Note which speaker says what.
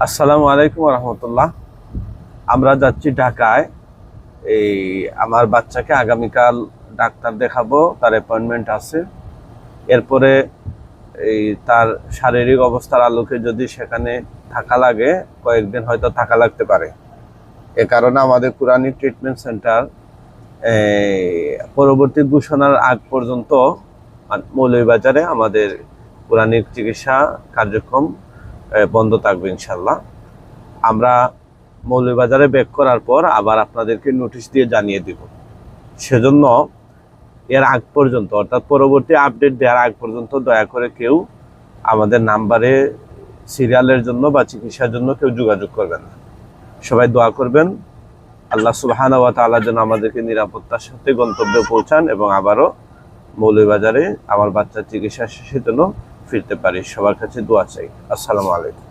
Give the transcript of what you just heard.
Speaker 1: আসসালামু আলাইকুম রহমতুল্লাহ। আমরা যাচ্ছি ঢাকায়। এই আমার বাচ্চাকে আগামীকাল ডাক্তার দেখাবো, তার অ্যাপয়েন্টমেন্ট আছে। এরপরে এই তার শারীরিক অবস্থার আলোকে যদি সেখানে থাকা লাগে, কয়েকদিন হয়তো থাকা লাগতে পারে। এ কারণে আমাদের কুরআনিক ট্রিটমেন্ট সেন্টার পরবর্তী ঘোষণার আগ পর্যন্ত মৌলভীবাজারে আমাদের কুরআনিক চিকিৎসা কার্যক্রম বন্ধ থাকবে ইনশাল্লাহ। আমরা মৌলভীবাজারে ব্যাক করার পর আবার আপনাদেরকে নোটিশ দিয়ে জানিয়ে দিব। সেজন্য এর আগ পর্যন্ত, অর্থাৎ পরবর্তী আপডেট দেওয়ার আগ পর্যন্ত দয়া করে কেউ আমাদের নাম্বারে সিরিয়ালের জন্য বা চিকিৎসার জন্য কেউ যোগাযোগ করবেন না। সবাই দোয়া করবেন আল্লাহ সুবহানাহু ওয়া তাআলা যেন আমাদেরকে নিরাপত্তার সাথে গন্তব্যে পৌঁছান এবং আবারও মৌলভীবাজারে আমার বাচ্চার চিকিৎসা শেষে যেন ফিরতে পারি। সবার কাছে দোয়া চাই। আসসালামু আলাইকুম।